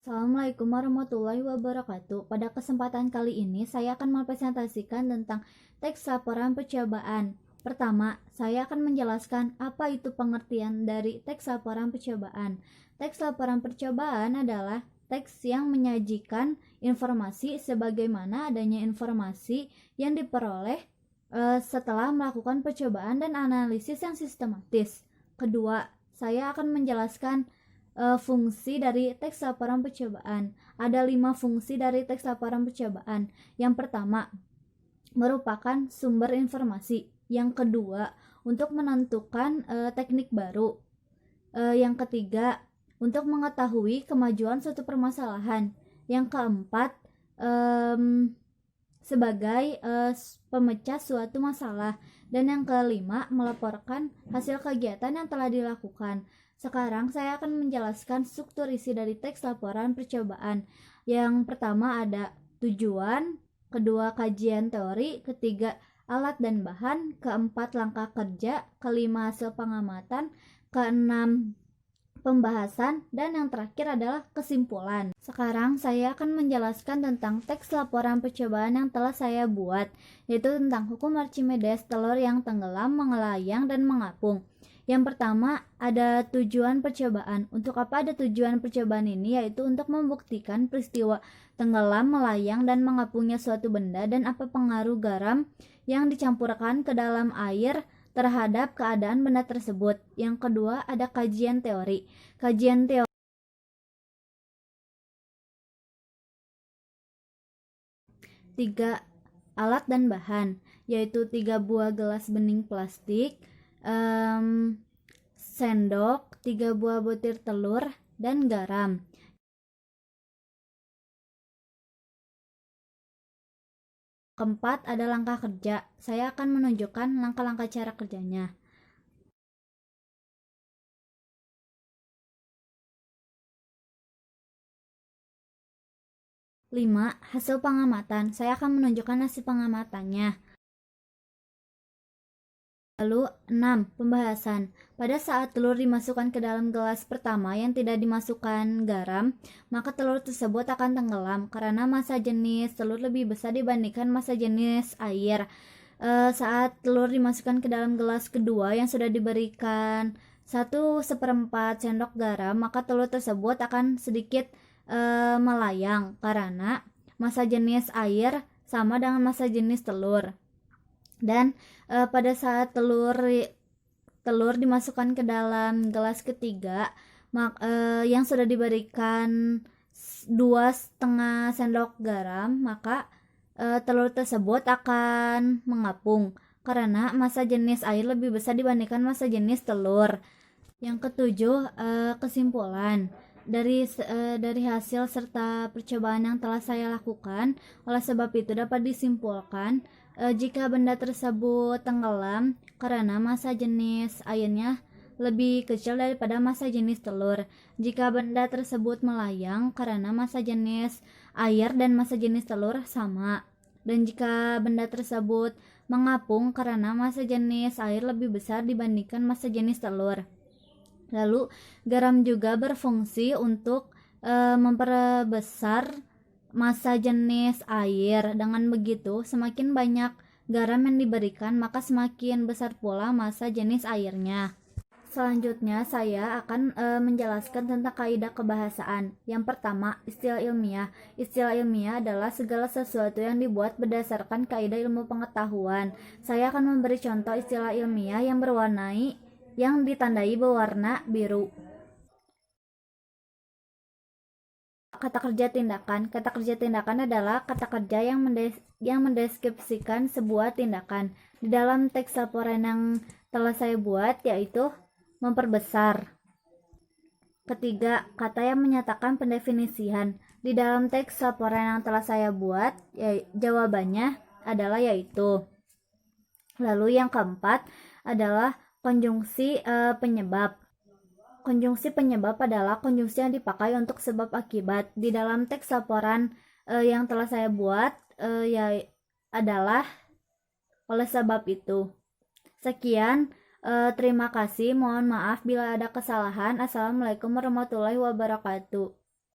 Assalamualaikum warahmatullahi wabarakatuh. Pada kesempatan kali ini, saya akan mempresentasikan tentang teks laporan percobaan. Pertama, saya akan menjelaskan apa itu pengertian dari teks laporan percobaan. Teks laporan percobaan adalah teks yang menyajikan informasi sebagaimana adanya informasi yang diperoleh setelah melakukan percobaan dan analisis yang sistematis. Kedua, saya akan menjelaskan fungsi dari teks laporan percobaan. Ada 5 fungsi dari teks laporan percobaan. Yang pertama, merupakan sumber informasi. Yang kedua, untuk menentukan teknik baru. Yang ketiga, untuk mengetahui kemajuan suatu permasalahan. Yang keempat, sebagai pemecah suatu masalah. Dan yang kelima, melaporkan hasil kegiatan yang telah dilakukan. Sekarang saya akan menjelaskan struktur isi dari teks laporan percobaan. Yang pertama ada tujuan, kedua kajian teori, ketiga alat dan bahan, keempat langkah kerja, kelima hasil pengamatan, keenam pembahasan, dan yang terakhir adalah kesimpulan. Sekarang saya akan menjelaskan tentang teks laporan percobaan yang telah saya buat, yaitu tentang hukum Archimedes, telur yang tenggelam, mengelayang, dan mengapung. Yang pertama ada tujuan percobaan. Untuk apa ada tujuan percobaan ini? Yaitu untuk membuktikan peristiwa tenggelam, melayang, dan mengapungnya suatu benda dan apa pengaruh garam yang dicampurkan ke dalam air terhadap keadaan benda tersebut. Yang kedua ada kajian teori. Kajian teori 3 alat dan bahan, yaitu 3 buah gelas bening plastik, sendok, 3 buah butir telur, dan garam. Keempat ada langkah kerja. Saya akan menunjukkan langkah-langkah cara kerjanya. 5. Hasil pengamatan. Saya akan menunjukkan hasil pengamatannya. Lalu 6. Pembahasan. Pada saat telur dimasukkan ke dalam gelas pertama yang tidak dimasukkan garam, maka telur tersebut akan tenggelam karena massa jenis telur lebih besar dibandingkan massa jenis air. Saat telur dimasukkan ke dalam gelas kedua yang sudah diberikan 1/4 sendok garam, maka telur tersebut akan sedikit melayang karena massa jenis air sama dengan massa jenis telur. Dan pada saat telur dimasukkan ke dalam gelas ketiga yang sudah diberikan 2,5 sendok garam, maka telur tersebut akan mengapung karena massa jenis air lebih besar dibandingkan massa jenis telur. Yang ketujuh, kesimpulan dari hasil serta percobaan yang telah saya lakukan. Oleh sebab itu dapat disimpulkan jika benda tersebut tenggelam karena massa jenis airnya lebih kecil daripada massa jenis telur. Jika benda tersebut melayang karena massa jenis air dan massa jenis telur sama. Dan jika benda tersebut mengapung karena massa jenis air lebih besar dibandingkan massa jenis telur. Lalu garam juga berfungsi untuk memperbesar massa jenis air. Dengan begitu, semakin banyak garam yang diberikan, maka semakin besar pula massa jenis airnya. Selanjutnya saya akan menjelaskan tentang kaidah kebahasaan. Yang pertama, istilah ilmiah. Istilah ilmiah adalah segala sesuatu yang dibuat berdasarkan kaidah ilmu pengetahuan. Saya akan memberi contoh istilah ilmiah yang ditandai berwarna biru. Kata kerja tindakan. Kata kerja tindakan adalah kata kerja yang mendeskripsikan sebuah tindakan. Di dalam teks laporan yang telah saya buat, yaitu memperbesar. Ketiga, kata yang menyatakan pendefinisian. Di dalam teks laporan yang telah saya buat, jawabannya adalah yaitu. Lalu yang keempat adalah konjungsi penyebab. Konjungsi penyebab adalah konjungsi yang dipakai untuk sebab akibat. Di dalam teks laporan yang telah saya buat adalah oleh sebab itu. Sekian, terima kasih. Mohon maaf bila ada kesalahan. Assalamualaikum warahmatullahi wabarakatuh.